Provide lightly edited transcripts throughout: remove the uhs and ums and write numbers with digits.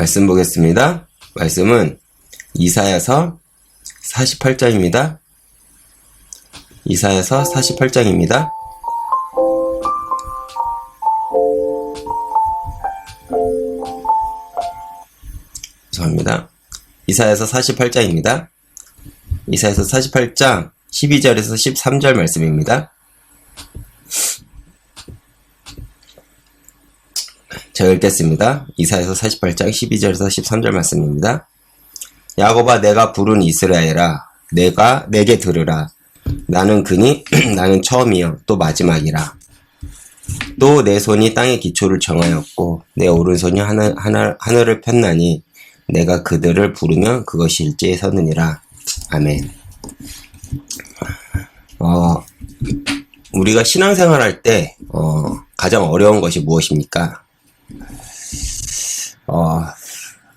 말씀 보겠습니다. 말씀은 이사야서 48장입니다. 이사야서 48장입니다. 죄송합니다. 이사야서 48장입니다. 이사야서 48장 12절에서 13절 말씀입니다. 제가 읽겠습니다. 이사야서 48장 12절에서 13절 말씀입니다. 야곱아, 내가 부른 이스라엘아, 내게 들으라. 나는 그니 나는 처음이요 또 마지막이라. 또 내 손이 땅의 기초를 정하였고 내 오른손이 하늘을 폈나니 내가 그들을 부르면 그것이 일제히 서느니라. 아멘. 우리가 신앙생활 할 때 가장 어려운 것이 무엇입니까?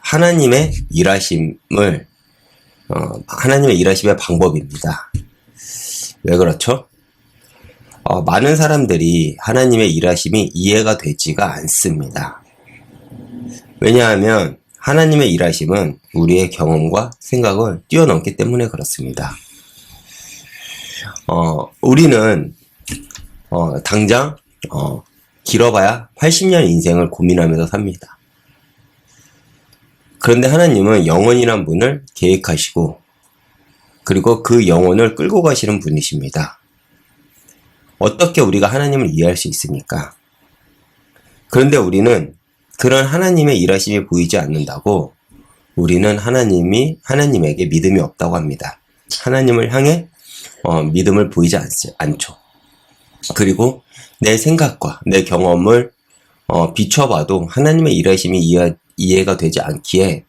하나님의 일하심의 방법입니다. 왜 그렇죠? 많은 사람들이 하나님의 일하심이 이해가 되지가 않습니다. 왜냐하면 하나님의 일하심은 우리의 경험과 생각을 뛰어넘기 때문에 그렇습니다. 우리는 당장 길어봐야 80년 인생을 고민하면서 삽니다. 그런데 하나님은 영원이란 분을 계획하시고 그리고 그 영혼을 끌고 가시는 분이십니다. 어떻게 우리가 하나님을 이해할 수 있습니까? 그런데 우리는 그런 하나님의 일하심이 보이지 않는다고 우리는 하나님에게 믿음이 없다고 합니다. 하나님을 향해 믿음을 보이지 않죠. 그리고 내 생각과 내 경험을 비춰봐도 하나님의 일하심이 이해가 되지 않기에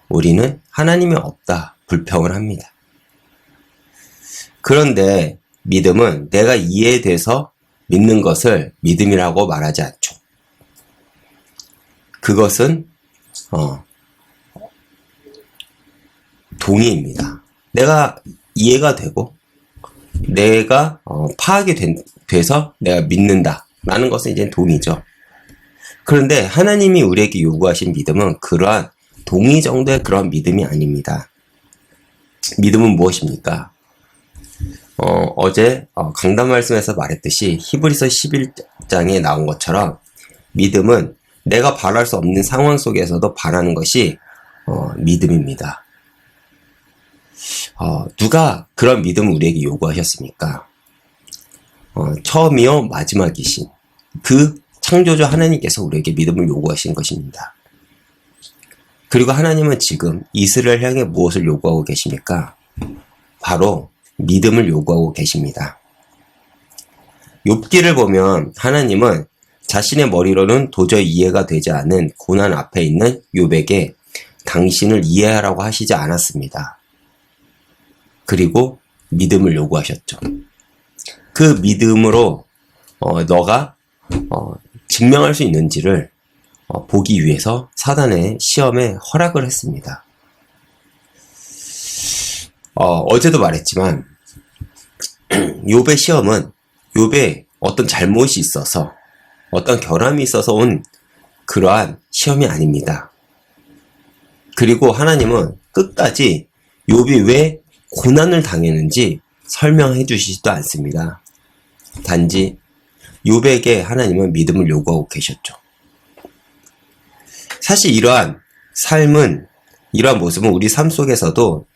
우리는 하나님이 없다 불평을 합니다. 그런데 믿음은 내가 이해돼서 믿는 것을 믿음이라고 말하지 않죠. 그것은 동의입니다. 내가 이해가 되고 내가 파악이 돼서 내가 믿는다 라는 것은 이제 동의죠. 그런데 하나님이 우리에게 요구하신 믿음은 그러한 동의 정도의 그런 믿음이 아닙니다. 믿음은 무엇입니까? 어제 강단 말씀에서 말했듯이 히브리서 11장에 나온 것처럼 믿음은 내가 바랄 수 없는 상황 속에서도 바라는 것이 믿음입니다. 누가 그런 믿음을 우리에게 요구하셨습니까? 처음이요 마지막이신 그 창조주 하나님께서 우리에게 믿음을 요구하신 것입니다. 그리고 하나님은 지금 이스라엘 향해 무엇을 요구하고 계십니까? 바로 믿음을 요구하고 계십니다. 욥기를 보면 하나님은 자신의 머리로는 도저히 이해가 되지 않는 고난 앞에 있는 욥에게 당신을 이해하라고 하시지 않았습니다. 그리고 믿음을 요구하셨죠. 그 믿음으로 너가 증명할 수 있는지를 보기 위해서 사단의 시험에 허락을 했습니다. 어제도 말했지만 욥의 시험은 욥의 어떤 잘못이 있어서 어떤 결함이 있어서 온 그러한 시험이 아닙니다. 그리고 하나님은 끝까지 욥이 왜 고난을 당했는지 설명해 주시지도 않습니다. 단지 욥에게 하나님은 믿음을 요구하고 계셨죠. 사실 이러한 모습은 우리 삶 속에서도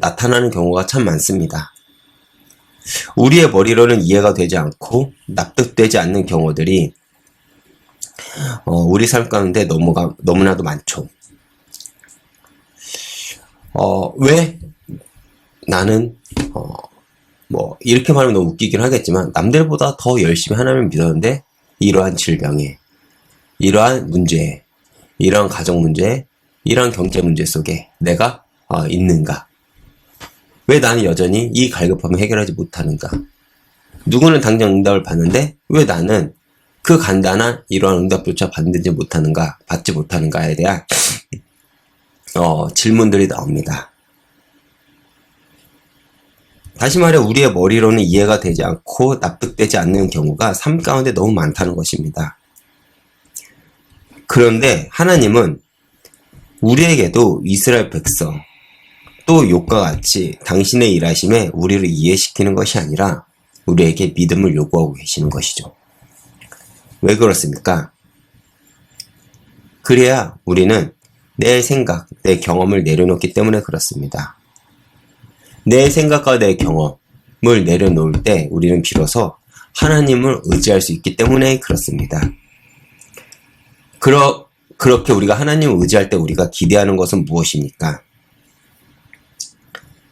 나타나는 경우가 참 많습니다. 우리의 머리로는 이해가 되지 않고 납득되지 않는 경우들이 우리 삶 가운데 너무나도 많죠. 왜 나는 이렇게 말하면 너무 웃기긴 하겠지만 남들보다 더 열심히 하나님을 믿었는데 이러한 질병에, 이러한 문제에, 이러한 가정 문제에, 이러한 경제 문제 속에 내가 있는가? 왜 나는 여전히 이 갈급함을 해결하지 못하는가? 누구는 당장 응답을 받는데 왜 나는 그 간단한 이러한 응답조차 받지 못하는가에 대한 질문들이 나옵니다. 다시 말해 우리의 머리로는 이해가 되지 않고 납득되지 않는 경우가 삶 가운데 너무 많다는 것입니다. 그런데 하나님은 우리에게도 이스라엘 백성, 또 욥과 같이 당신의 일하심에 우리를 이해시키는 것이 아니라 우리에게 믿음을 요구하고 계시는 것이죠. 왜 그렇습니까? 그래야 우리는 내 생각, 내 경험을 내려놓기 때문에 그렇습니다. 내 생각과 내 경험을 내려놓을 때 우리는 비로소 하나님을 의지할 수 있기 때문에 그렇습니다. 그렇게 우리가 하나님을 의지할 때 우리가 기대하는 것은 무엇입니까?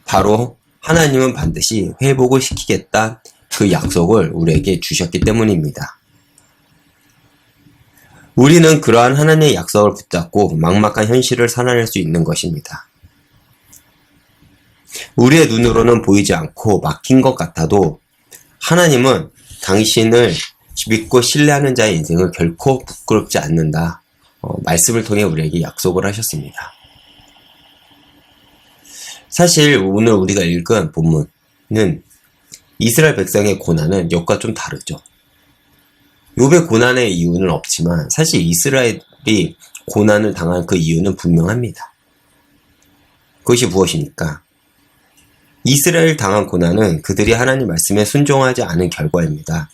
바로 하나님은 반드시 회복을 시키겠다 그 약속을 우리에게 주셨기 때문입니다. 우리는 그러한 하나님의 약속을 붙잡고 막막한 현실을 살아낼 수 있는 것입니다. 우리의 눈으로는 보이지 않고 막힌 것 같아도 하나님은 당신을 믿고 신뢰하는 자의 인생을 결코 부끄럽지 않는다. 말씀을 통해 우리에게 약속을 하셨습니다. 사실 오늘 우리가 읽은 본문은 이스라엘 백성의 고난은 욥과 좀 다르죠. 욥의 고난의 이유는 없지만 사실 이스라엘이 고난을 당한 그 이유는 분명합니다. 그것이 무엇입니까? 이스라엘 당한 고난은 그들이 하나님 말씀에 순종하지 않은 결과입니다.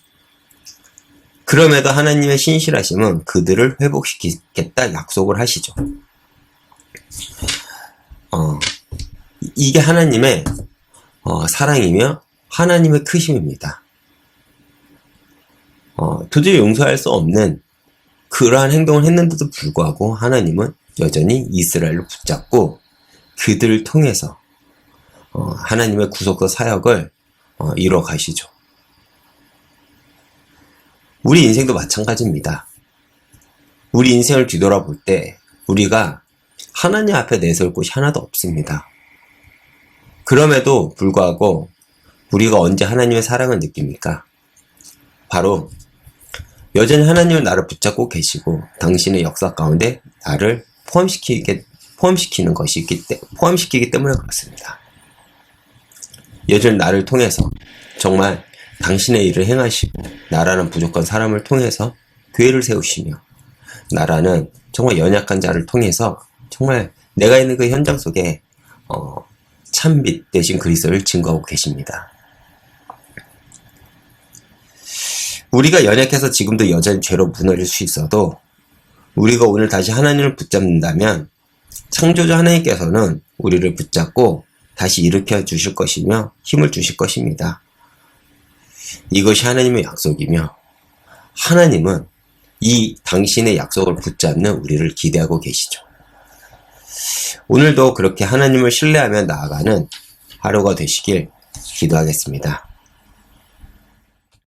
그럼에도 하나님의 신실하심은 그들을 회복시키겠다 약속을 하시죠. 이게 하나님의 사랑이며 하나님의 크심입니다. 도저히 용서할 수 없는 그러한 행동을 했는데도 불구하고 하나님은 여전히 이스라엘을 붙잡고 그들을 통해서 하나님의 구속과 사역을 이뤄 가시죠. 우리 인생도 마찬가지입니다. 우리 인생을 뒤돌아볼 때 우리가 하나님 앞에 내세울 곳이 하나도 없습니다. 그럼에도 불구하고 우리가 언제 하나님의 사랑을 느낍니까? 바로 여전히 하나님은 나를 붙잡고 계시고 당신의 역사 가운데 나를 포함시키는 것이 포함시키기 때문에 그렇습니다. 여전히 나를 통해서 정말 당신의 일을 행하시고 나라는 부족한 사람을 통해서 교회를 세우시며 나라는 정말 연약한 자를 통해서 정말 내가 있는 그 현장 속에 참빛 대신 그리스도를 증거하고 계십니다. 우리가 연약해서 지금도 여전히 죄로 무너질 수 있어도 우리가 오늘 다시 하나님을 붙잡는다면 창조주 하나님께서는 우리를 붙잡고 다시 일으켜 주실 것이며 힘을 주실 것입니다. 이것이 하나님의 약속이며 하나님은 이 당신의 약속을 붙잡는 우리를 기대하고 계시죠. 오늘도 그렇게 하나님을 신뢰하며 나아가는 하루가 되시길 기도하겠습니다.